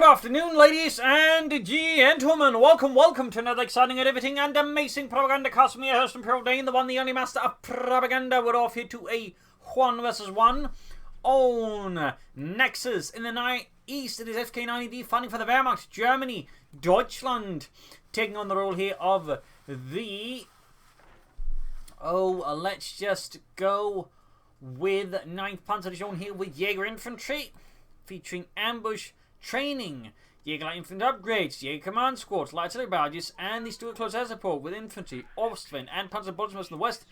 afternoon, ladies and gentlemen. Welcome to another exciting and everything and amazing Propagandacast from your host and Pro Dane, the one, the only master of propaganda. We're off here to a 1 versus 1 on Nexus in the east. It is FK9DD fighting for the Wehrmacht, Germany, Deutschland, taking on the role here of the... let's just go with 9th Panzer Division here with Jaeger Infantry, featuring ambush training, Jaeger Light Infantry upgrades, Jaeger Command Squads, Light Artillery Barges, and the Stuart Close Air Support with Infantry, Augustine, and Panzer Boltzmann in the west.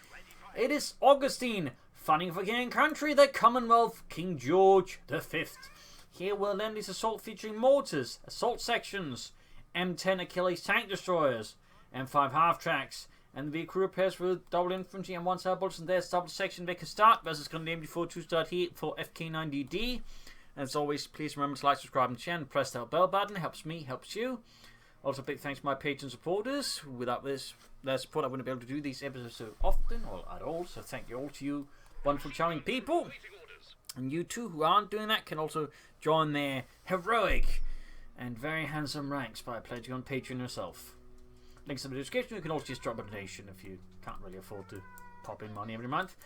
It is Augustine, fighting for King and Country, the Commonwealth, King George V. Here we'll lend this assault featuring mortars, assault sections, M10 Achilles tank destroyers, M5 half-tracks, and the vehicle repairs with double infantry and one side bullets, and there's double section Vickers start versus going to name before 2 start here for FK9DD. And as always, please remember to like, subscribe, and share, and press that bell button. It helps me, helps you. Also, big thanks to my Patreon supporters. Without their support, I wouldn't be able to do these episodes so often or at all. So thank you all to you wonderful, charming people. And you too, who aren't doing that, can also join their heroic and very handsome ranks by pledging on Patreon yourself. Links in the description. You can also just drop a donation if you can't really afford to pop in money every month.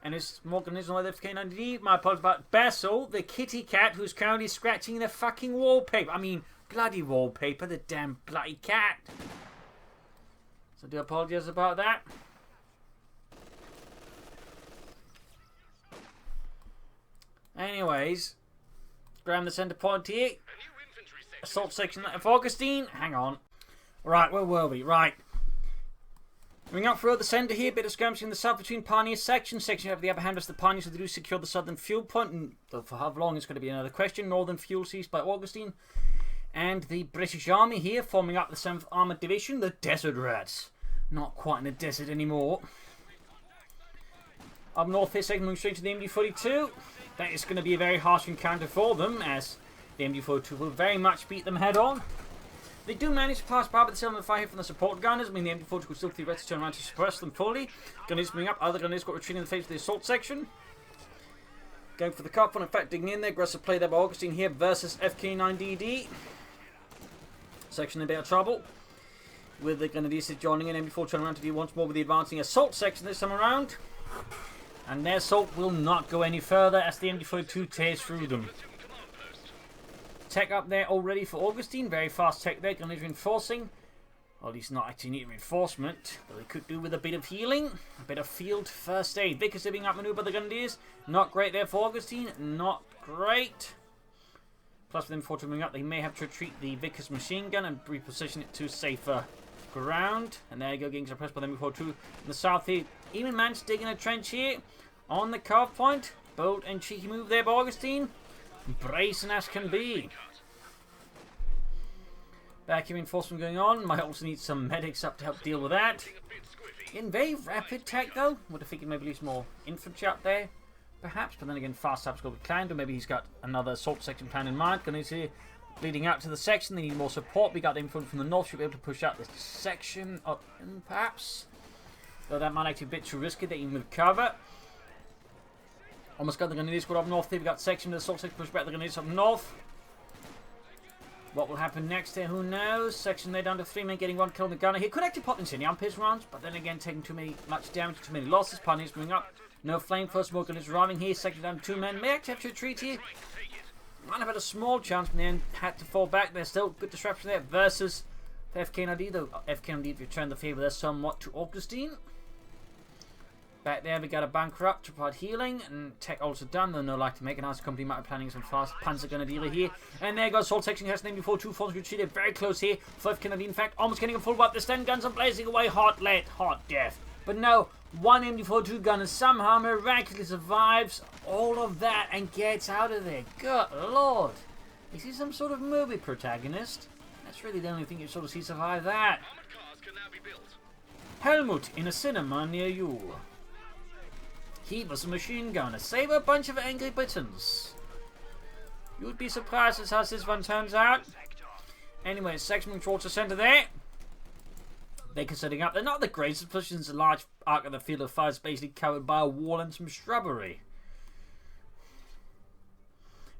And it's Morgan is on the FK9DD. My apologies about Basil, the kitty cat who's currently scratching the fucking wallpaper. I mean, bloody wallpaper, the damn bloody cat. So I do apologize about that. Anyways, grab the centre point here. Assault section of Augustine. Hang on. Right, where were we? Right. Moving up through the centre here, bit of skirmishing in the south between Pioneer section. Section have the upper hand as the Pioneers, so they do secure the southern fuel point. And for how long is going to be another question. Northern fuel seized by Augustine. And the British Army here, forming up the 7th Armoured Division, the Desert Rats. Not quite in the desert anymore. Up north here, second moving straight to the MD-42. That is going to be a very harsh encounter for them, as the MD-42 will very much beat them head on. They do manage to pass by, but they still have a fire hit from the support gunners. I mean, the MD-42 will still theoretically turn around to suppress them fully. Gunners moving up. Other gunners got retreating in the face of the assault section. Going for the cup one. In fact, digging in there. Aggressive play there by Augustine here versus FK9DD. Section in a bit of trouble. With the Grenadiers joining in. MD-4 turning around to deal once more with the advancing assault section this time around. And their assault will not go any further as the MD-42 tears through them. Tech up there already for Augustine. Very fast tech there. Grenadiers reinforcing. Well, at least not actually need reinforcement. But they could do with a bit of healing. A bit of field first aid. Vickers being outmaneuvered by the Grenadiers. Not great there for Augustine. Not great. Plus, with them before moving up, they may have to retreat the Vickers machine gun and reposition it to safer ground. And there you go, getting suppressed by them before 2 in the south here. Even managed to dig in a trench here on the carve point. Bold and cheeky move there by Augustine. Bracing as can be. Vacuum reinforcement going on. Might also need some medics up to help deal with that. In very rapid tech though. Would have figured maybe leave more infantry up there. Perhaps, but then again fast up's got to be planned, or maybe he's got another assault section plan in mind. Going to bleeding out to the section. They need more support. We got the infantry from the north. Should be able to push out this section up in perhaps. Though that might actually be a bit too risky. They even with cover. Almost got the Grenadiers squad up north here. We got section of the assault section push back the Grenadiers up north. What will happen next here? Who knows? Section there down to 3 men, getting 1 kill on the gunner here. Could actually pop into any arm-pierce rounds, but then again taking much damage, too many losses. Pioneers moving up. No flame first. More Grenadiers arriving here. Section down to 2 men. May actually have to retreat here. Might have had a small chance, but then had to fall back. There's still good disruption there versus the FK9DD, though. FK9DD returned the favour there somewhat to Augustine. Back there we got a bunker up to provide healing, and tech also done, though no like to make an nice company might be planning some fast Panzer Grenadier here. And there goes assault section has named before 2 forces retreated very close here. 5 Kennedy in fact almost getting a full wipe. The stun guns are blazing away, hot lead, hot death. But no, one MD-42 gunner somehow miraculously survives all of that and gets out of there. Good lord. Is he some sort of movie protagonist? That's really the only thing you sort of see survive that. Helmut in a cinema near you. He was a machine gunner. Save a bunch of angry Britons. You would be surprised as how this one turns out. Anyway, section towards the centre there. Baker setting up. They're not the greatest positions. A large arc of the field of fire is basically covered by a wall and some shrubbery.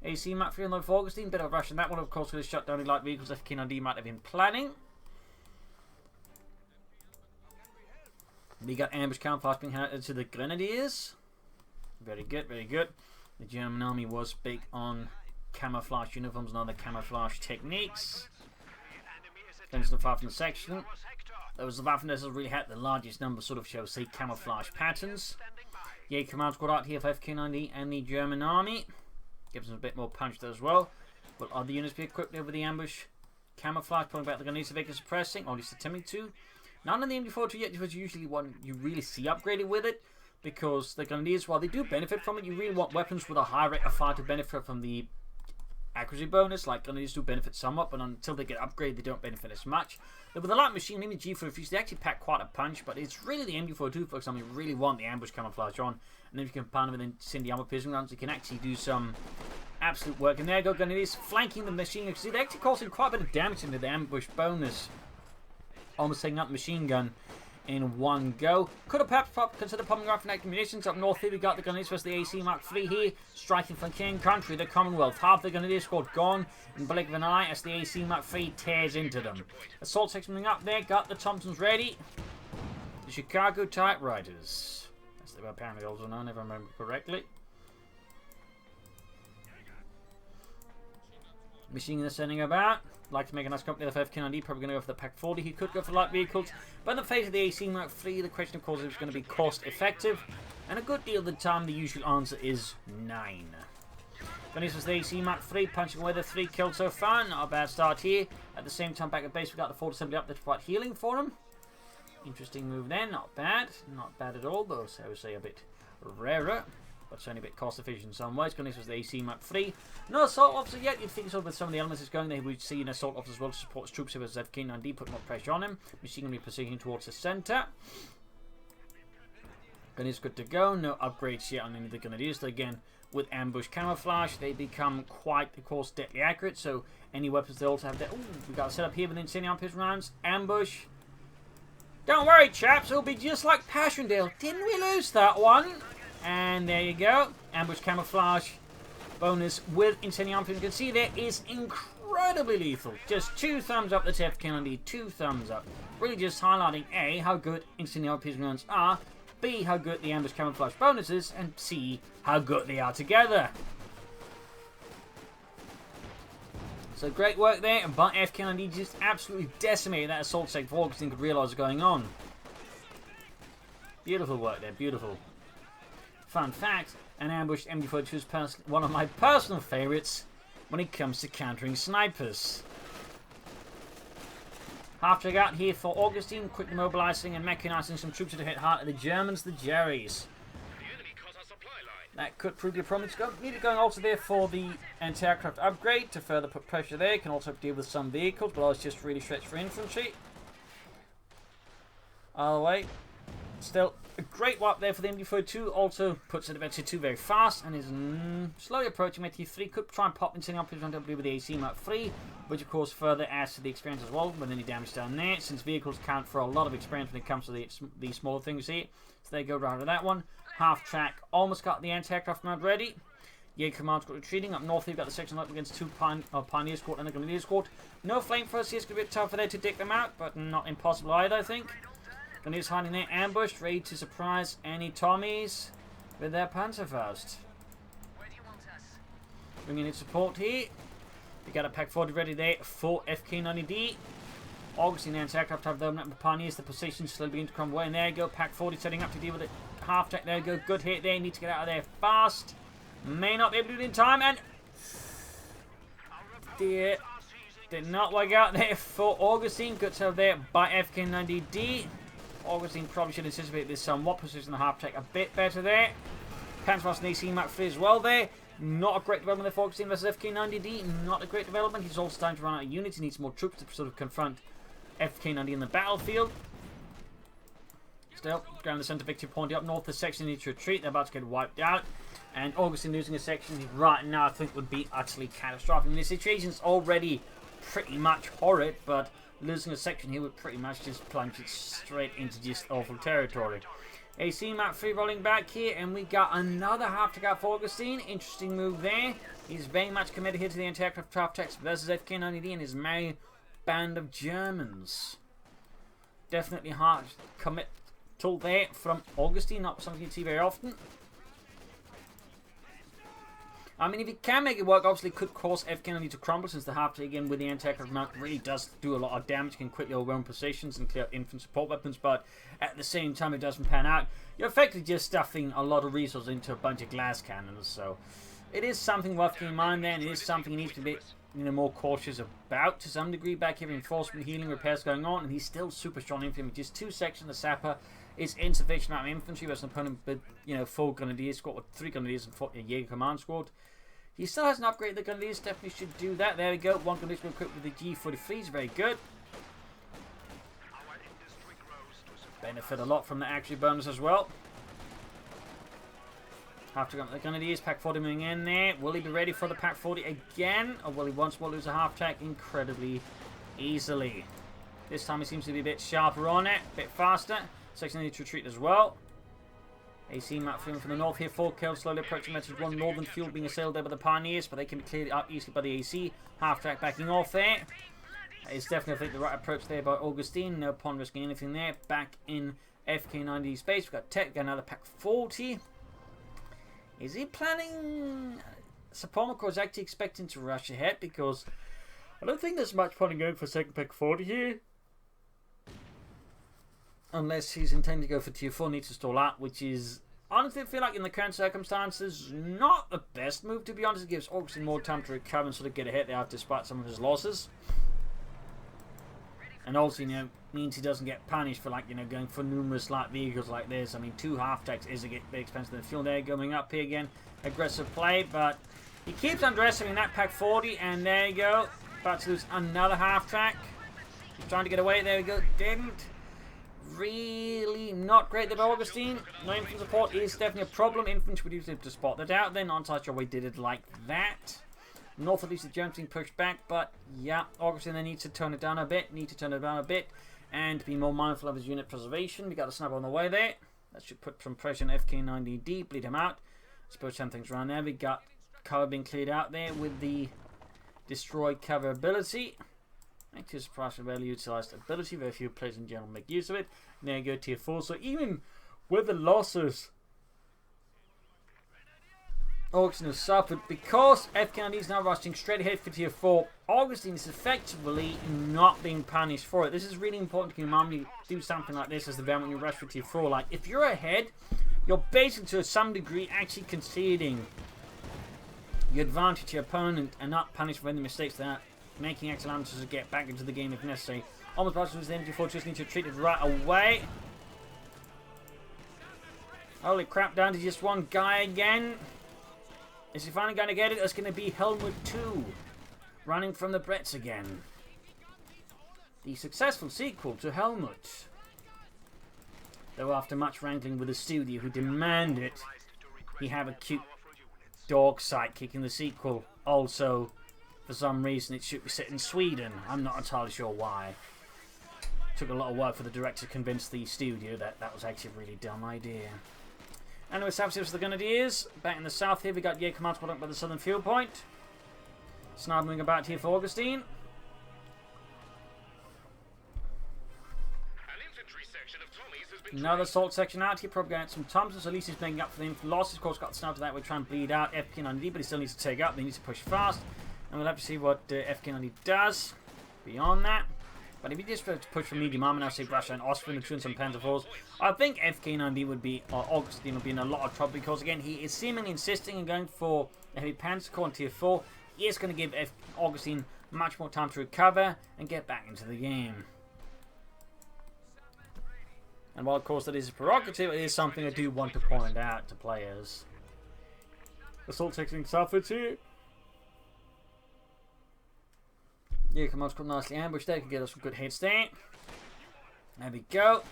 AC Mach 3 on the Augustine. Bit of a rush in that one, of course, with the shut down the light vehicles FK9DD might have been planning. We got ambush camouflage being handed to the Grenadiers. Very good, very good. The German army was big on camouflage uniforms and other camouflage techniques. Then the Waffen section. Those Waffen that really had the largest number, sort of, shall we say, camouflage patterns. Jaeger command squad out here for FK9DD and the German army. Gives them a bit more punch there as well. Will other units be equipped with the ambush camouflage, pulling back the Grenadiers vehicles suppressing, or at least attempting to? None of the MG42 yet, was usually one you really see upgraded with it, because the Grenadiers, while they do benefit from it, you really want weapons with a high rate of fire to benefit from the accuracy bonus. Like Grenadiers do benefit somewhat, but until they get upgraded, they don't benefit as much. But with the light machine, even the G43s, they actually pack quite a punch, but it's really the MG42, for example, you really want the ambush camouflage on, and then if you can combine it with incendiary armor piercing rounds, you can actually do some absolute work. And there you go, Grenadiers flanking the machine. You can see they're actually causing quite a bit of damage into the ambush bonus. Almost taking out the machine gun in one go. Could have perhaps considered popping up for munitions. Up north here we got the Grenadiers versus the AC Mach 3 here, striking from King Country, the Commonwealth. Half the Grenadier squad gone in blink of an eye as the AC Mach 3 tears into them. Assault section coming up there, got the Thompsons ready. The Chicago Typewriters, as they were apparently also known, if I remember correctly. Machine gun sending about. Like to make a nice company of FK9DD, probably going to go for the Pack 40. He could go for light vehicles, but in the face of the AC Mach 3, the question of course is going to be cost effective, and a good deal of the time the usual answer is 9. Grenadiers was the AC Mach 3, punching away the 3 kills so far. Not a bad start here. At the same time, back at base, we got the 4th assembly up there to provide healing for him. Interesting move there, not bad at all, though I would say a bit rarer. But certainly a bit cost efficient in some ways. This was the AC Mach 3. No assault officer yet. You'd think sort of with some of the elements that's going there, we'd see an assault officer as well to support his troops with FK9DD, put more pressure on him. Machine gun be positioning towards the centre. Grenadiers good to go. No upgrades yet on any of the Grenadiers. So again, with ambush camouflage, they become quite, of course, deadly accurate. So any weapons they also have there. Ooh, we got a setup here with incendiary armor piercing rounds. Ambush. Don't worry, chaps. It'll be just like Passchendaele. Didn't we lose that one? And there you go, ambush camouflage bonus with incendiary armor. You can see there is incredibly lethal. Just 2 thumbs up the FK9DD, 2 thumbs up. Really just highlighting A, how good incendiary armor piercing rounds are, B, how good the ambush camouflage bonus is, and C, how good they are together. So great work there, but FK9DD just absolutely decimated that assault sector before Augustine could realise what's going on. Beautiful work there, beautiful. Fun fact, an ambushed MG42 is one of my personal favourites when it comes to countering snipers. Half check out here for Augustine, quickly mobilising and mechanising some troops to hit hard at the Germans, the Jerrys. That could prove your promise. Need it going also there for the anti-aircraft upgrade to further put pressure there. Can also deal with some vehicles, but I was just really stretched for infantry. All the way. Still a great wipe there for the MG42. Also puts it to 2 very fast and is slowly approaching MT3. Could try and pop into up with the AC Mach 3, which of course further adds to the experience as well with any damage down there, since vehicles count for a lot of experience when it comes to the smaller things here. So they go right to that one. Half track, almost got the anti-aircraft mode ready. Jaeger command squad retreating. Up north, we've got the section up against 2 Pioneer squad and the Grenadier squad. No flamethrowers here, it's going to be a bit tougher there to dig them out, but not impossible either, I think. Grenadiers hiding there, ambushed, ready to surprise any Tommies with their Panzerfaust. Bringing in support here. We got a Pack 40 ready there for FK9DD. Augustine anti-aircraft have them up the Pioneers. The position slowly beginning to crumble away. And there you go, Pack 40 setting up to deal with it. Half track, there you go, good hit there. Need to get out of there fast. May not be able to do it in time, and dear, did not work out there for Augustine. Good save there by FK9DD. Augustine probably should anticipate this somewhat. Position the half track a bit better there. Panzerfaust and AC Mach 3 as well there. Not a great development there for Augustine versus FK9DD. Not a great development. He's also starting to run out of units. He needs more troops to sort of confront FK9DD in the battlefield. Still, ground the centre victory point up north. The section needs to retreat. They're about to get wiped out. And Augustine losing a section right now I think would be utterly catastrophic. I mean, the situation's already pretty much horrid, but losing a section here would pretty much just plunge it straight into just awful territory. AC map 3 rolling back here, and we got another half-track out for Augustine. Interesting move there. He's very much committed here to the anti-aircraft half-tracks versus FK9DD and his merry band of Germans. Definitely hard commit tool there from Augustine, not something you see very often. I mean, if he can make it work, obviously it could cause FK9DD to crumble, since the half-track again with the anti-aircraft mount really does do a lot of damage, can quickly overwhelm positions and clear out infantry support weapons, but at the same time it doesn't pan out. You're effectively just stuffing a lot of resources into a bunch of glass cannons, so it is something worth keeping in mind there, and it is something he needs to be more cautious about to some degree. Back here, reinforcement, healing, repairs going on, and he's still super strong infantry. Just 2 sections of sapper is insufficient amount of infantry versus an opponent with 4 grenadier squad, or 3 grenadiers and 4 Jaeger command squad. He still hasn't upgraded the grenadiers, definitely should do that. There we go, 1 grenadier equipped with the G43s, very good. Benefit a lot from the accuracy bonus as well. Have to go the grenadiers, pack 40 moving in there. Will he be ready for the pack 40 again, or will he once more lose a half track incredibly easily? This time he seems to be a bit sharper on it, a bit faster. Section needs to retreat as well. AC map from the north here, 4 kills, slowly approaching message 1. Northern field being assailed there by the Pioneers, but they can be cleared up easily by the AC. Half track backing off there. It's definitely, I think, the right approach there by Augustine. No point risking anything there. Back in FK9DD space, we've got Tech, got another pack 40. Is he planning... Saponico is actually expecting to rush ahead, because I don't think there's much point in going for second pack 40 here. Unless he's intending to go for tier 4, needs to stall out, which is, honestly, I feel like in the current circumstances, not the best move, to be honest. It gives Augustine more time to recover and sort of get ahead there despite some of his losses. And also, means he doesn't get punished for, going for numerous light vehicles like this. I mean, 2 half-tracks is a bit expensive. The fuel there going up here again. Aggressive play, but he keeps underestimating that pack 40, and there you go. About to lose another half-track. He's trying to get away. There we go. Didn't. Really not great there by Augustine. No infantry support is definitely a problem. Infantry would able to spot that out. Then on such a way did it like that. North at least the Germans being pushed back, but yeah, Augustine then needs to tone it down a bit. And be more mindful of his unit preservation. We got a sniper on the way there. That should put some pressure on FK9DD, bleed him out. I suppose some things around there. We got cover being cleared out there with the destroy cover ability. Actually, surprised a rarely utilized ability. Very few players in general make use of it. And there you go, tier 4. So even with the losses Augustine has suffered, because FK9DD is now rushing straight ahead for tier 4, Augustine is effectively not being punished for it. This is really important to keep in mind when you do something like this as the when you rush for tier 4. Like, if you're ahead, you're basically to some degree actually conceding your advantage to your opponent and not punished for any mistakes that making excellent answers to get back into the game if necessary. Almost about to lose the energy force, just need to treat it right away. Holy crap, down to just 1 guy again. Is he finally going to get it? That's going to be Helmut 2 running from the Bretts again. The successful sequel to Helmut. Though after much wrangling with the studio who demanded he have a cute dog sidekick in the sequel. Also, for some reason, it should be set in Sweden. I'm not entirely sure why. Took a lot of work for the director to convince the studio that that was actually a really dumb idea. Anyway, South Series for the Grenadiers. Back in the south here, we got Jaeger command squad up by the southern field point. Sniper moving about here for Augustine. Another assault section out here, probably going to some Thompson, so at least he's making up for the infantry losses. Of course, got the sniper that way, trying to bleed out FK9DD, but he still needs to take up. They need to push fast, and we'll have to see what FK9DD does beyond that. But if he just to push for medium armor, now say Russia and Austria and some Panzer IVs, I think FK9DD would be, or Augustine would be in a lot of trouble, because again, he is seemingly insisting on going for a heavy Panzer Corps in tier 4. He is going to give Augustine much more time to recover and get back into the game. And while of course that is a prerogative, it is something I do want to point out to players. Assault taking southwards here. Yeah, command's got nicely ambushed there, can get us some good hits there. There we go.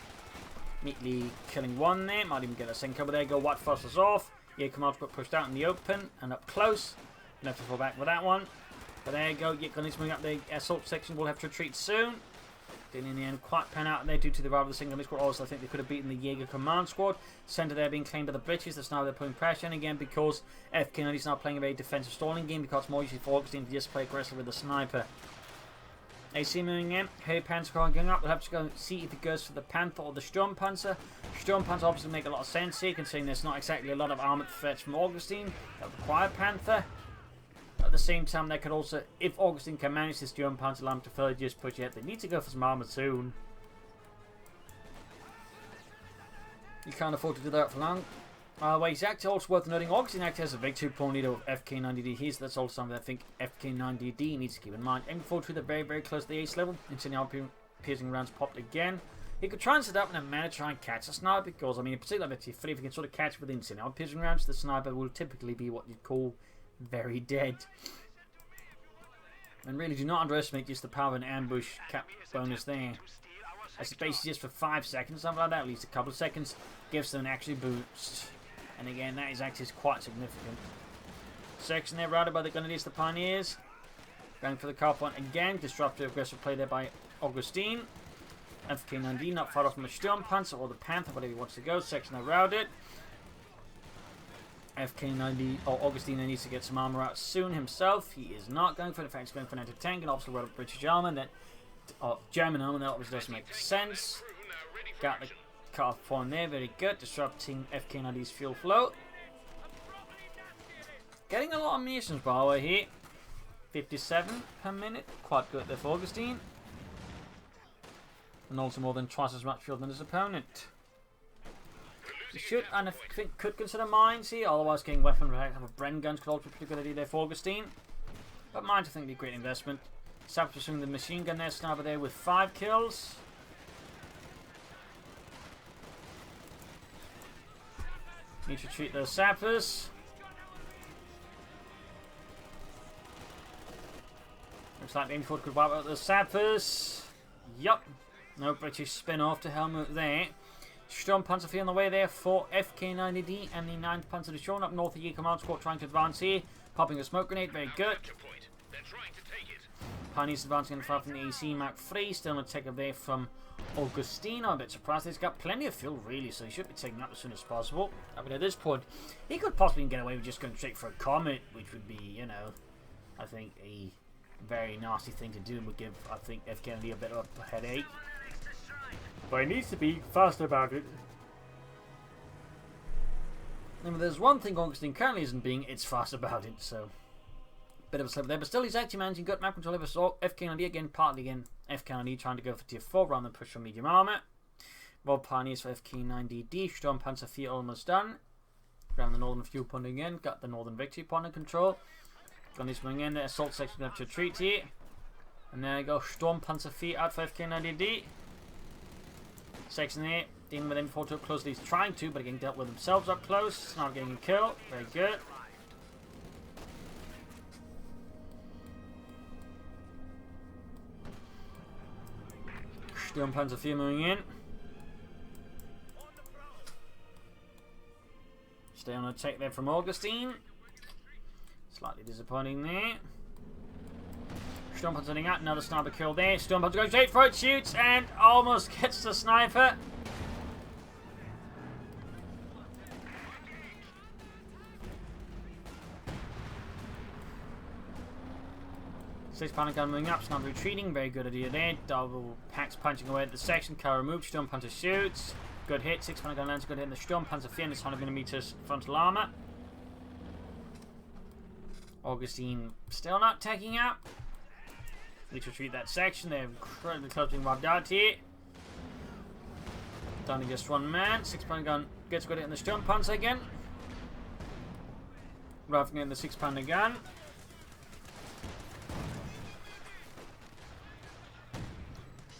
Neatly killing 1 there, might even get a second cover there, go White Fosters off. Yeah, command's got pushed out in the open and up close. Gonna have to fall back with that one. But there you go, yeah, moving up the assault section, we'll have to retreat soon. Didn't in the end quite pan out there due to the rather single squad. Also, I think they could have beaten the Jaeger command squad. Centre there being claimed by the British. That's now they're putting pressure in again because FK9DD is now playing a very defensive stalling game because it's more easy for Augustine to just play aggressive with the sniper. AC moving in. Hey, Panzer going up. We'll have to go and see if it goes for the Panther or the Sturmpanzer. Sturmpanzer obviously make a lot of sense here, considering there's not exactly a lot of armoured threats from Augustine that require Panther. At the same time, they could also, if Augustine can manage this Sturmpanzer lamp to further just push ahead, they need to go for some armour soon. You can't afford to do that for long. Well, it's actually also worth noting, Augustine actually has a big 2-point lead over FK9DD here, so that's also something I think FK9DD needs to keep in mind. M42, they're very, very close to the ace level. Incendiary piercing rounds popped again. He could try and set up in a manner to try and catch a sniper, because, I mean, in particular, if you can sort of catch with incendiary piercing rounds, the sniper will typically be what you'd call very dead. And really, do not underestimate just the power of an ambush cap bonus there. As it's basically just for 5 seconds, something like that, at least a couple of seconds, gives them an actual boost. And again, that is actually quite significant. Section there, routed by the Grenadiers, the Pioneers. Going for the car point again. Disruptive aggressive play there by Augustine. FK9DD not far off from the Sturmpanzer or the Panther, whatever he wants to go. Section there, routed. FK9DD, or Augustine needs to get some armor out soon himself. He is not going for it. In fact, he's going for an anti-tank and obviously routed British armor. That, German armor, that obviously doesn't make sense. Got the cut-off point there, very good. Disrupting FK9DD's fuel flow. Getting a lot of munitions by the way here. 57 per minute. Quite good there for Augustine. And also more than twice as much fuel than his opponent. He should, and I think, could consider mines here. Otherwise, getting weapon protection with Bren guns could also be pretty good idea there for Augustine. But mines, I think, would be a great investment. Sap pursuing the machine gun there. Sniper there with 5 kills. Need to retreat those sappers. Looks like the M4 could wipe out those sappers. Yup. No British spin off to Helmut there. Sturmpanzer on the way there for FK9DD and the 9th Panzer is showing up north of the command squad trying to advance here. Popping a smoke grenade, very good. Pioneers advancing in front from the AC Mark III. Still an attack there from Augustine. I'm a bit surprised. He's got plenty of fuel, really, so he should be taking up as soon as possible. I mean, at this point, he could possibly get away with just going straight for a comet, which would be, you know, I think a very nasty thing to do and would give, I think, FK9DD a bit of a headache. But he needs to be fast about it. I mean, there's one thing Augustine currently isn't being, it's fast about it, so bit of a slip there, but still he's actually managing good map control over FK9DD again, partly again FK9DD trying to go for tier 4 rather than push for medium armor. Rob Pioneers for FK9DD, Sturmpanzer 4 almost done. Ground the northern fuel point again, got the northern victory point in control. Got this moving in, the assault section going to retreat here. And there you go, Sturmpanzer 4 out for FK9DD. Section there, dealing with M4 too closely, he's trying to, but again dealt with themselves up close. Not getting a kill, very good. Sturmpanzer 4 moving in. Stay on attack there from Augustine. Slightly disappointing there. Sturmpanzer heading out, another sniper kill there. Sturmpanzer goes straight for it, shoots, and almost gets the sniper. Six Panzer gun moving up, sniper retreating, very good idea there. Double packs punching away at the section, car removed, Sturmpanzer shoots. Good hit, 6 Panzer gun lands, good hit in the Sturmpanzer fin, it's 100mm frontal armor. Augustine still not taking out. Need to retreat that section, they're incredibly close to being wiped out here. Down to just one man, 6 Panzer gun gets good hit in the Sturmpanzer again. Roughing in the 6 Panzer gun.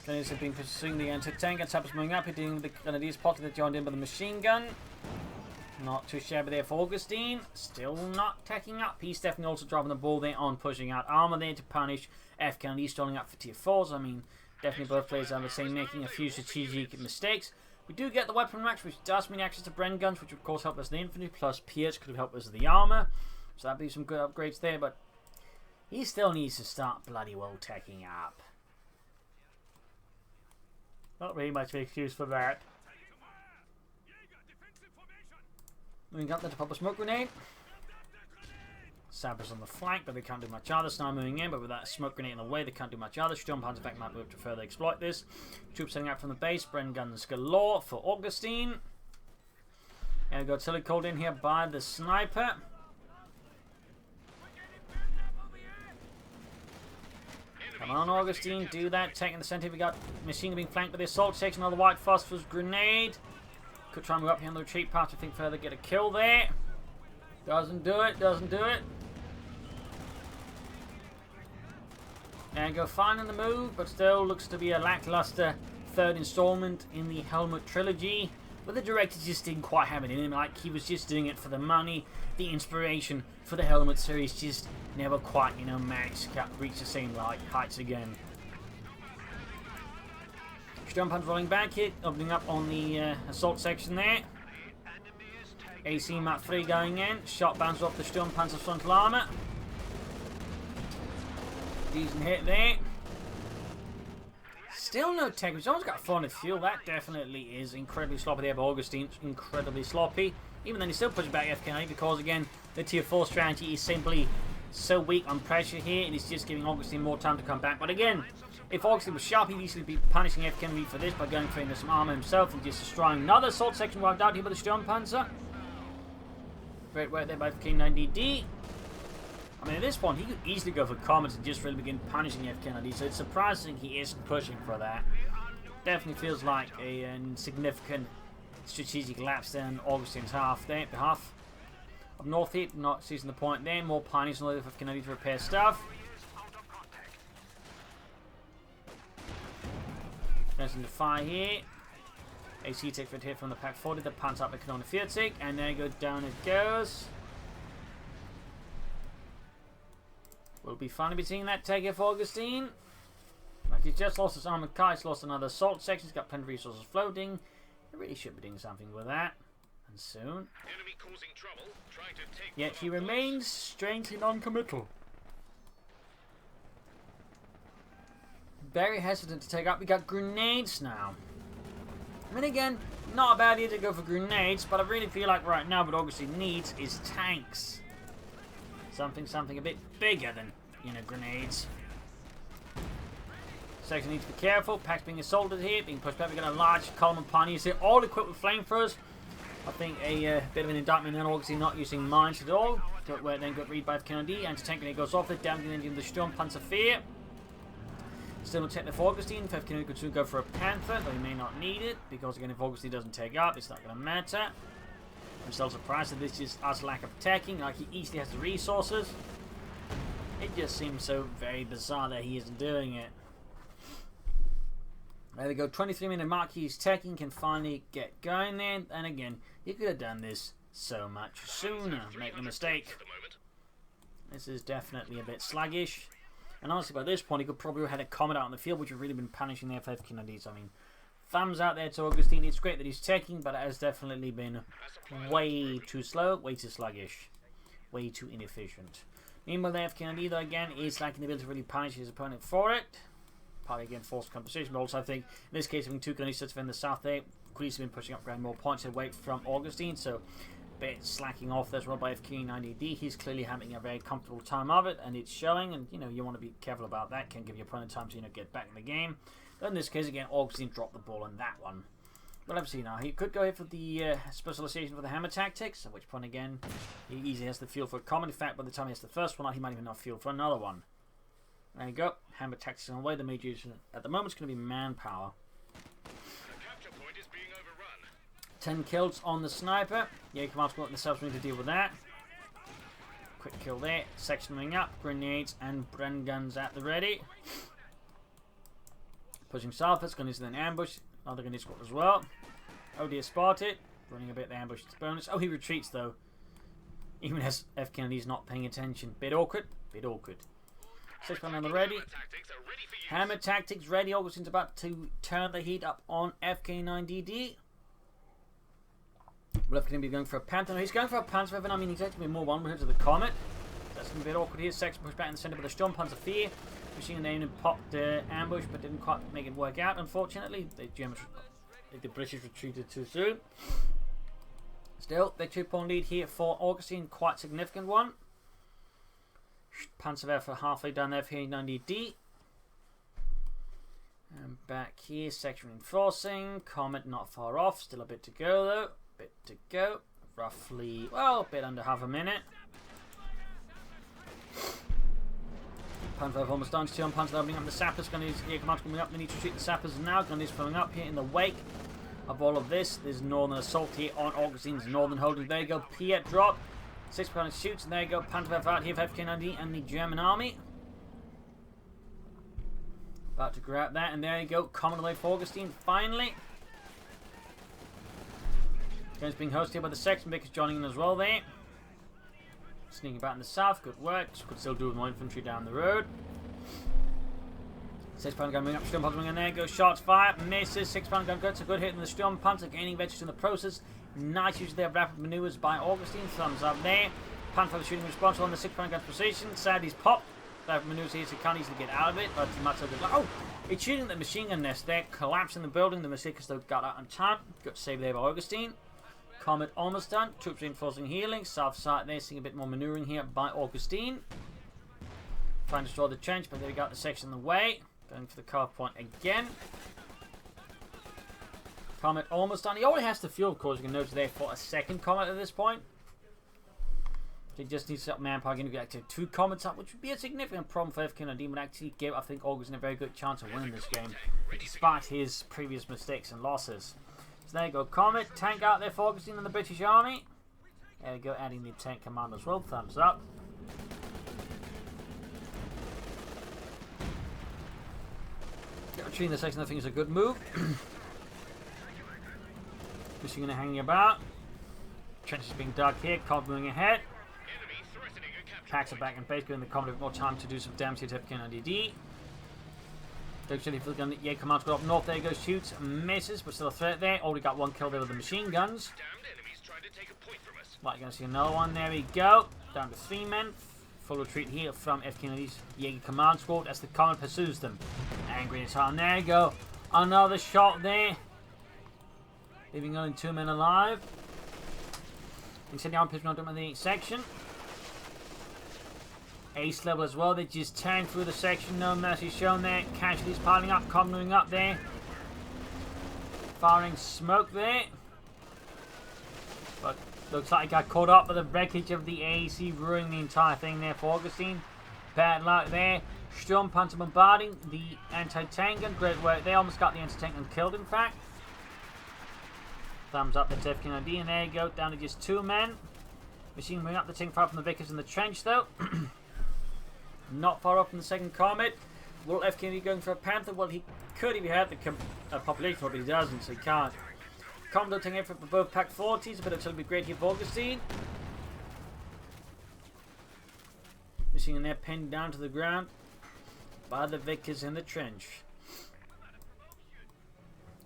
Grenadiers have been pursuing the anti-tank and Sappers moving up, hitting the Grenadiers pocket that joined in by the machine gun. Not too shabby there for Augustine. Still not taking up. He's definitely also dropping the ball there on pushing out armor there to punish FK9DD stalling up for tier 4s. I mean, definitely both players are the same, making a few strategic mistakes. We do get the weapon racks, which does mean access to Bren guns, which of course help us in the infantry, plus Pierce could have helped us with the armor. So that'd be some good upgrades there, but he still needs to start bloody well taking up. Not really much of an excuse for that. Moving up there to pop a smoke grenade. Sappers on the flank, but they can't do much other. Sniper moving in, but with that smoke grenade in the way, they can't do much other. Sturmpanzer in fact might be able to further exploit this. Troops setting out from the base. Bren guns galore for Augustine. And we've got artillery called in here by the sniper. Come on, Augustine, do that. Taking the center. We got machine being flanked by the assault section. Another white phosphorus grenade. Could try and move up here on the retreat path to think further, get a kill there. Doesn't do it, doesn't do it. And go fine in the move, but still looks to be a lackluster third installment in the Helmut trilogy. But the director just didn't quite have it in him, like he was just doing it for the money. The inspiration for the Helmut series just never quite, you know, managed to reach the same heights again. Sturmpanzer rolling back here, opening up on the assault section there. AC Mach 3 going in. Shot bounces off the Sturmpanzer frontal armor. Decent hit there. Still no tech. Someone's got 400 fuel. That definitely is incredibly sloppy there, but Augustine's incredibly sloppy. Even then, he's still pushing back FK9 because, again, the tier 4 strategy is simply so weak on pressure here. It is just giving Augustine more time to come back. But again, if Augustine was sharp, he'd easily be punishing FK9 for this by going for some armor himself and just destroying another assault section wiped out here by the Sturmpanzer. Great work there by FK9DD. I mean, at this point, he could easily go for comments and just really begin punishing FK9DD, so it's surprising he isn't pushing for that. Definitely feels like a significant strategic lapse there on Augustine's behalf. Up north here, not seizing the point there. More pioneers on the for FK9DD to repair stuff. Pressing the fire here. AC takes a hit from the Pack 40, the pants up the Canona 40, and there you go, down it goes. Will be fun to be seeing that take for Augustine. Like he's just lost his armored car, he's lost another assault section, he's got plenty of resources floating. He really should be doing something with that. And soon. Enemy causing trouble, trying to take yet he remains strangely non-committal. Very hesitant to take up. We got grenades now. I mean, again, not a bad idea to go for grenades, but I really feel like right now what Augustine needs is tanks. Something a bit bigger than, you know, grenades. Section needs to be careful. Pack's being assaulted here, being pushed back. We've got a large column of pioneers here, all equipped with flamethrowers. I think a bit of an indictment on Augustine not using mines at all. Where then got read by FK9DD. Anti-tank grenade goes off it, down the engine of the Sturmpanzer fear. Still no technical for Augustine. If FK9DD could soon go for a Panther, though he may not need it, because again, if Augustine doesn't take up, it's not going to matter. I'm still surprised that this is us lack of teching, like he easily has the resources. It just seems so very bizarre that he isn't doing it. There we go, 23-minute mark, he's teching, can finally get going there. And again, he could have done this so much sooner. Make no mistake. This is definitely a bit sluggish. And honestly, by this point, he could probably have had a comet out on the field, which have really been punishing the FK9DD. So, I mean, thumbs out there to Augustine. It's great that he's taking, but it has definitely been way too slow, way too sluggish, way too inefficient. Meanwhile, the FK9DD, though, again, is lacking the ability to really punish his opponent for it. Partly, again, forced compensation, but also I think, in this case, having two gunnies to defend the south there, could easily been pushing up ground more points away from Augustine, so a bit slacking off there as well by FK9DD. He's clearly having a very comfortable time of it, and it's showing, and, you know, you want to be careful about that. Can give your opponent time to, you know, get back in the game. But in this case, again, Augustine dropped the ball on that one. But let's see now. He could go here for the specialization for the hammer tactics, at which point, again, he easily has the fuel for a comment. In fact, by the time he has the first one out, he might even have fuel for another one. There you go. Hammer tactics on the way. The major issue at the moment is going to be manpower. The capture point is being overrun. 10 kills on the sniper. Yeah, Command's got themselves need to deal with that. Quick kill there. Section moving up. Grenades and Bren guns at the ready. Pushing south. It's going to then ambush. Another grenade squad as well. Oh dear, spotted. Running a bit the ambush bonus. Oh, he retreats though. Even as FK9DD's not paying attention. Bit awkward. Bit awkward. 6-1 on the ready. Hammer tactics ready. Augustine's about to turn the heat up on FK9DD. Will FK9 be going for a Panther? No, he's going for a Panther. I mean, he's actually more one to the Comet. That's going to be a bit awkward here. Section pushed back in the center with the Sturmpanzer fear. Machine gun and popped the ambush, but didn't quite make it work out, unfortunately. The British retreated too soon. Still, the 2-point lead here for Augustine, quite significant one. Panzerwerfer halfway down there, FK9DD. And back here, section reinforcing. Comet not far off, still a bit to go though. Bit to go. Roughly, well, a bit under half a minute. Panzer almost done. Still on Panzer opening up the sappers. Going to use Jaeger command coming up. They need to shoot the sappers now. Gun is filling up here in the wake of all of this. There's northern assault here on Augustine's northern holding. There you go. Piet drop. 6 pound shoots. And there you go. Panzer out here for FK9DD and the German army. About to grab that. And there you go. Common away for Augustine. Finally. Game's being hosted by the Section Vickers joining in as well there. Sneaking back in the south, good work. Could still do with more infantry down the road. 6-pound gun moving up, Sturmpanzer in there. Goes shots fired, misses. 6-pound gun gets a good hit in the Sturmpanzer, gaining vegetables in the process. Nice use of their rapid maneuvers by Augustine. Thumbs up there. Panzer shooting responsible on the 6-pound gun position. Sad he's popped. Rapid maneuvers here, so he can't easily get out of it. But much so good. Oh, it's shooting the machine gun nest there, collapsing the building. The Masikas though got out on time. Good save there by Augustine. Comet almost done. Troops reinforcing healing. South side there, seeing a bit more maneuvering here by Augustine. Trying to destroy the trench, but they got the section in the way. Going for the carve point again. Comet almost done. He only has the fuel, of course. You can notice there for a second Comet at this point. He just needs to up manpower again to get to 2 Comets up, which would be a significant problem for FK9DD, but actually give, I think, Augustine a very good chance of winning this game, despite his previous mistakes and losses. So there you go, Comet, tank out there for Augustine and the British Army. There we go, adding the tank command as well, thumbs up. Retreating the section, I think is a good move. Machine gun hanging about. Trenches being dug here, Comet moving ahead. Packs are back in base, giving the Comet a bit more time to do some damage here to FK9DD. Jaeger command's got up north, there he goes, shoots, misses, but still a threat there. Already got 1 kill there with the machine guns. Right, you're going to see another one, there we go. Down to 3 men. Full retreat here from FK9DD's Jaeger command squad as the Comet pursues them. Angry as hell, there you go. Another shot there. Leaving only 2 men alive. Incendiary pistol on the section. Ace level as well, they just tanked through the section, no mercy shown there. Casualties piling up, coming up there. Firing smoke there. But looks like it got caught up by the wreckage of the AAC, ruining the entire thing there for Augustine. Bad luck there. Sturmpanzer bombarding the anti-tank gun, great work there. Almost got the anti-tank gun killed, in fact. Thumbs up, that's FK9DD, and there you go, down to just 2 men. Machine moving up the tank fire from the Vickers in the trench though. Not far off from the second Comet. Will FK9DD going for a Panther? Well, he could if he had the population, but he doesn't, so he can't. Comet taking effort for both Pack 40s, but it'll be great here for Augustine. Machine in there pinned down to the ground by the Vickers in the trench.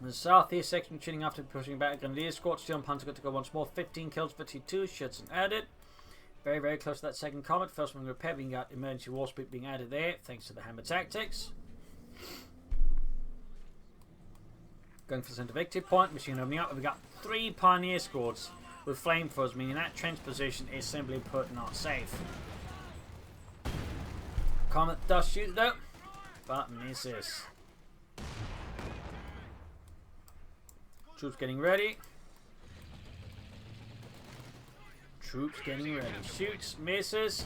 The southeast section retreating after pushing back. Grenadier squad, Sturmpanzer got to go once more. 15 kills, 52 shots and added. Very, very close to that second Comet. First one repaired, we got emergency war speed being added there, thanks to the hammer tactics. Going for the centre victory point, machine opening up. We've got 3 Pioneer squads with flamethrowers, meaning that trench position is simply put not safe. Comet does shoot though, but misses. Troops getting ready. Troops getting ready. Shoots, misses.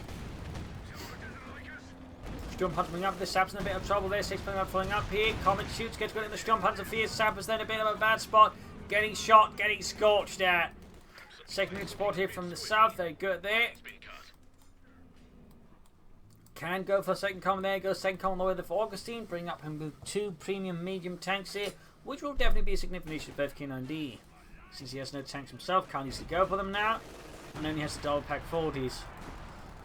Sturmpanzer coming up. The Sappers in a bit of trouble there. 6 up falling up here. Comet shoots, gets good in the Sturmpanzer. Fierce Sappers then a bit of a bad spot. Getting shot, getting scorched at. Second support here from the south. Very good there. Can go for a second Comet there. Goes second Comet all the way for Augustine. Bring up him with 2 premium medium tanks here, which will definitely be a significant issue for FK9DD. Since he has no tanks himself, can't easily go for them now. And only has to double pack 40s.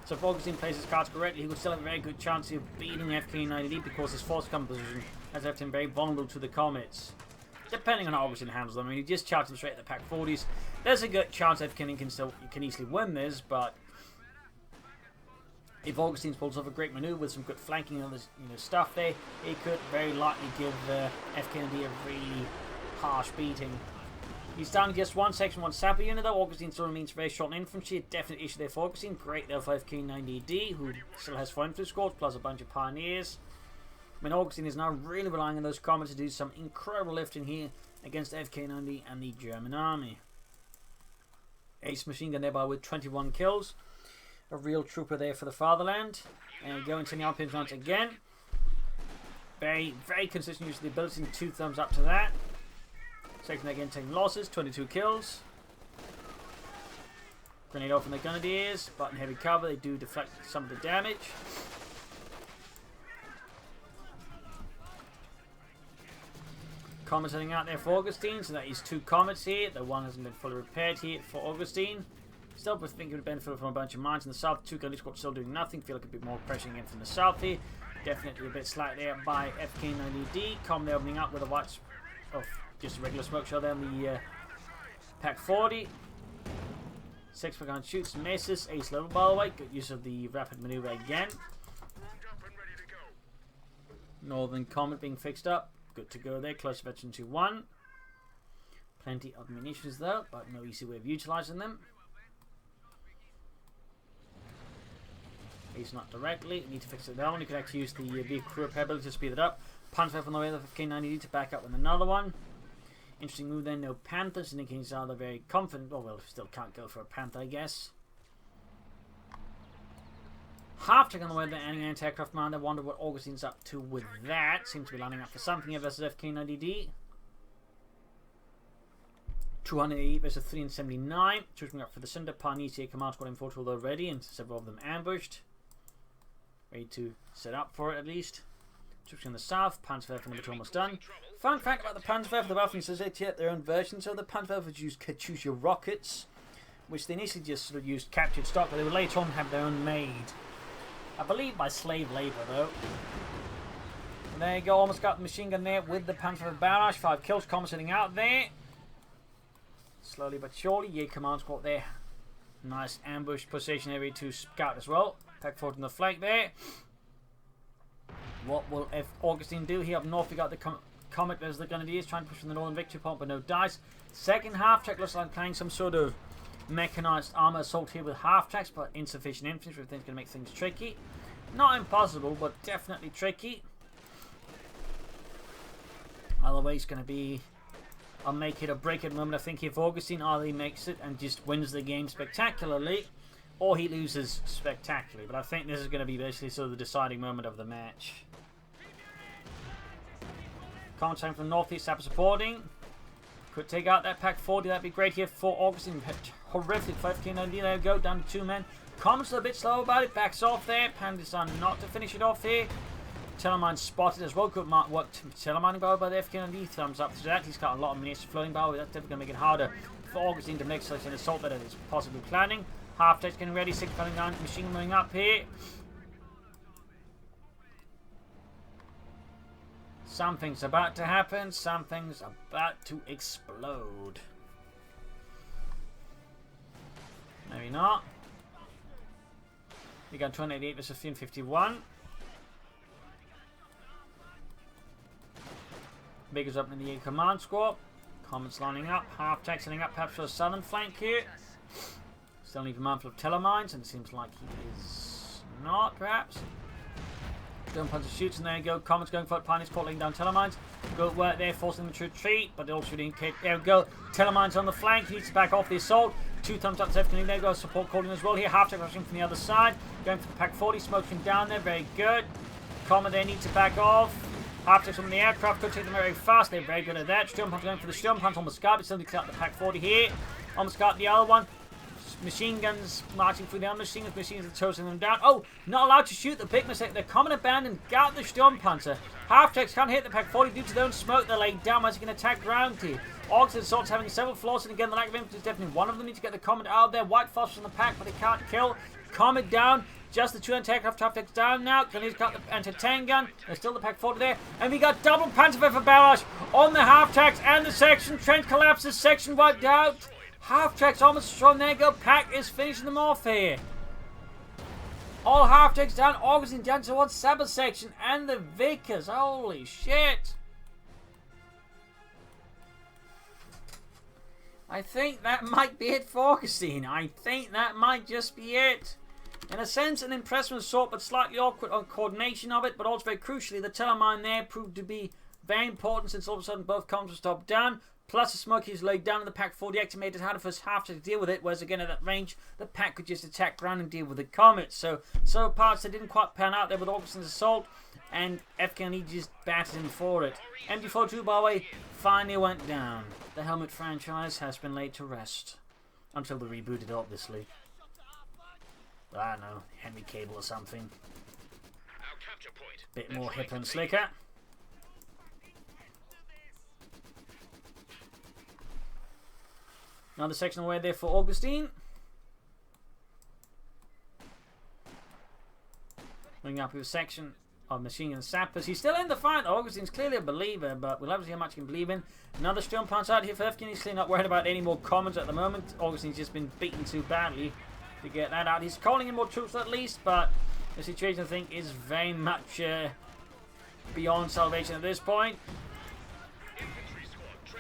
So if Augustine plays his cards correctly, he would still have a very good chance of beating FK9DD because his force composition has left him very vulnerable to the Comets. Depending on how Augustine handles them. I mean, he just charged them straight at the pack 40s. There's a good chance FK9DD can easily win this, but If Augustine pulls off a great maneuver with some good flanking and other stuff there, he could very likely give FK9DD a really harsh beating. He's down to just one section, one sapper unit though. Augustine still remains very short in infantry. A definite issue there for Augustine. Great though for FK9DD, who still has 4 infantry squads plus a bunch of pioneers. I mean, Augustine is now really relying on those comets to do some incredible lifting here against FK9DD and the German army. Ace machine gun thereby with 21 kills. A real trooper there for the fatherland. And going to the Alpines once again. Very, very consistent use of the ability. 2 thumbs up to that. Second again taking losses, 22 kills. Grenade off from the Grenadiers, but in heavy cover they do deflect some of the damage. Comets heading out there for Augustine, so that is 2 comets here. The one hasn't been fully repaired here for Augustine. Still, I think it would benefit from a bunch of mines in the south. 2 Grenadier squads still doing nothing. Feel like a bit more pressure in from the south here. Definitely a bit slack there by FK9DD. Comet there opening up with a white of just a regular smoke shell there on the Pack 40. 6 gun shoots, misses. Ace level by the way. Good use of the rapid maneuver again. Northern Comet being fixed up. Good to go there. Close veteran to 1. Plenty of munitions though, but no easy way of utilizing them. Ace not directly. Need to fix it down. You can actually use the vehicle crew repair ability to speed it up. Panzer from the way of FK9DD to back up with another one. Interesting move then, no Panthers, indicating he's either very confident, oh well, still can't go for a Panther, I guess. Half-track on the way of the anti-aircraft miner. Wonder what Augustine's up to with that. Seems to be lining up for something here versus FK9DD. 208 versus 379. Choosing up for the Cinder. Parnisia command squad in Portugal already, and several of them ambushed. Ready to set up for it at least. Troops in the south, Panzerwerfer number 2 almost done. Fun fact about the Panzerwerfer, the Waffen says they have their own version. So the Panzerwerfers use Katyusha rockets, which they initially just sort of used captured stock, but they would later on have their own made. I believe by slave labor though. And there you go, almost got the machine gun there with the Panzerwerfer barrage. 5 kills, Comet sitting out there. Slowly but surely, Jaeger command squad there. Nice ambush position area to scout as well. Pack forward on the flank there. What will Augustine do here up north? We got the Comet as the Grenadiers trying to push from the northern victory point, but no dice. Second half track looks like playing some sort of mechanized armor assault here with half tracks, but insufficient infantry. I think it's going to make things tricky. Not impossible, but definitely tricky. Either way, it's going to be a make it or break it moment. I think if Augustine either he makes it and just wins the game spectacularly, or he loses spectacularly. But I think this is going to be basically sort of the deciding moment of the match. Comet time from northeast, Sapper supporting. Could take out that Pack 40. That'd be great here for Augustine. Horrific 5K9D. There we go, down to 2 men. Comet's a bit slow about it. Backs off there. Pandesan not to finish it off here. Telemine spotted as well. Good mark work. Telemining by the FK9D. Thumbs up to that. He's got a lot of munitions floating by. That's definitely going to make it harder for Augustine to make such an assault that is possibly planning. Half deck's getting ready. 6 coming down. Machine moving up here. Something's about to happen. Something's about to explode. Maybe not. We got 288 versus 1551. Bigger's up in the command squad. Comets lining up. Half tech setting up perhaps for a southern flank here. Still need a mindful of telemines, and it seems like he is not, perhaps. Stone Puncher shoots, and there you go. Comet's going for it. Pioneer's caught laying down telemines. Good work there, forcing them to retreat, but they're all shooting. There we go. Telemines on the flank. He needs to back off the assault. 2 thumbs up to FK9DD. There goes support calling as well here. Half tech rushing from the other side. Going for the Pack 40. Smoking down there. Very good. Comet there needs to back off. Half tech's on the aircraft. Could take them very fast. They're very good at that. Stone Puncher going for the Stone Punch. Almost got it. Still needs to clear out the Pack 40 here. Almost got the other one. Machine guns marching through the other machine guns. Machine guns are tossing them down. Oh, not allowed to shoot. The big mistake. The Comet abandoned. Got the Sturmpanzer. Half-techs can't hit the Pack 40 due to their own smoke they're laying down as he can attack ground here. Orcs and assaults having several flaws, and again the lack of infantry is definitely one of them. Need to get the Comet out of there. White phosphorus in the pack, but they can't kill. Comet down. Just the 2 anti-aircraft half-techs down now. Grenadiers got the anti-tank gun. There's still the Pack 40 there. And we got double Panzerwerfer barrage on the half-techs and the section. Trench collapses. Section wiped out. Half-tracks almost strong. There you go. Pack is finishing them off here. All half takes down. Augustine down towards Sabbath section and the Vickers. Holy shit. I think that might be it for Augustine. I think that might just be it. In a sense, an impressive sort, but slightly awkward on coordination of it. But also very crucially, the telemine there proved to be very important since all of a sudden both comms were stopped down. Plus the smoke is laid down in the pack 4 deactivated had the first half to deal with it, whereas again at that range, the pack could just attack ground and deal with the comet. So parts that didn't quite pan out there with Augustine's assault, and FK9DD just battered him for it. MD42, by the way, finally went down. The helmet franchise has been laid to rest. Until they reboot it, obviously. I don't know, Henry Cable or something. Bit more hip and slicker. Another section away there for Augustine. Bring up with a section of machine gun sappers. He's still in the fight. Augustine's clearly a believer, but we'll have to see how much he can believe in. Another stone punch out here for FK. He's clearly not worried about any more commons at the moment. Augustine's just been beaten too badly to get that out. He's calling in more troops at least, but the situation I think is very much beyond salvation at this point.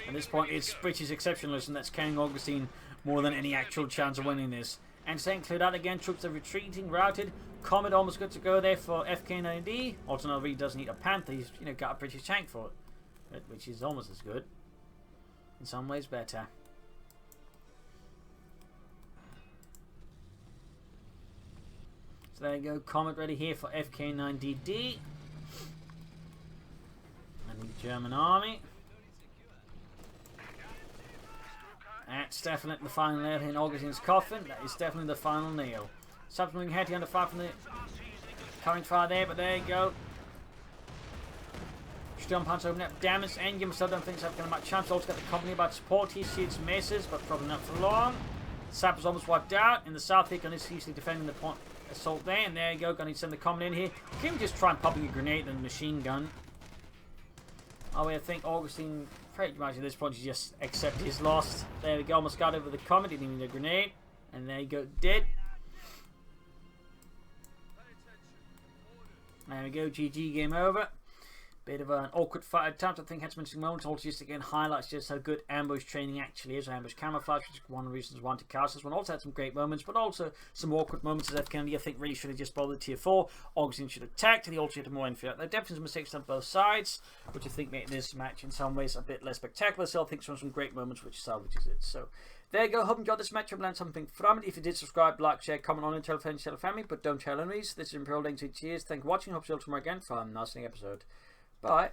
At this point, it's British exceptionalism that's carrying Augustine more than any actual chance of winning this. And staying cleared out again, troops are retreating, routed. Comet almost good to go there for FK9DD. Also, now really does need a Panther. He's got a British tank for it, which is almost as good. In some ways, better. So there you go, Comet ready here for FK9DD and the German army. That's definitely the final nail in Augustine's coffin. That is definitely the final nail. Subsequently heading under fire from the current fire there, but there you go. Storm Punch open up damage, and you still don't think so. Going to much chance. Also got the company about support. He shoots misses, but probably not for long. Sapper's almost wiped out. In the south, they're going to easily defending the point assault there, and there you go. Going to send the company in here. Can we just try and pop a grenade and machine gun? Oh, I think Augustine, pretty much at this point, you just accept his loss. There we go, almost got over the comet, didn't even need a grenade. And there you go, dead. There we go, GG, game over. Bit of an awkward fight at times. I think had some interesting moments. Also, just again highlights just how good ambush training actually is. Ambush camouflage, which is one of the reasons I wanted to cast this one. Also had some great moments, but also some awkward moments as FK9DD I think really should have just bothered tier 4. Augustine should have attacked, and he also had more inferior. There are definitely some mistakes on both sides, which I think made this match in some ways a bit less spectacular. So I think some great moments which salvages it. So there you go. Hope you enjoyed this match. Hope you learned something from it. If you did, subscribe, like, share, comment on it, tell friends, tell family, but don't tell enemies. This is Imperial Link. Cheers. Thank you for watching. Hope you'll see you tomorrow again for a nice episode. Bye.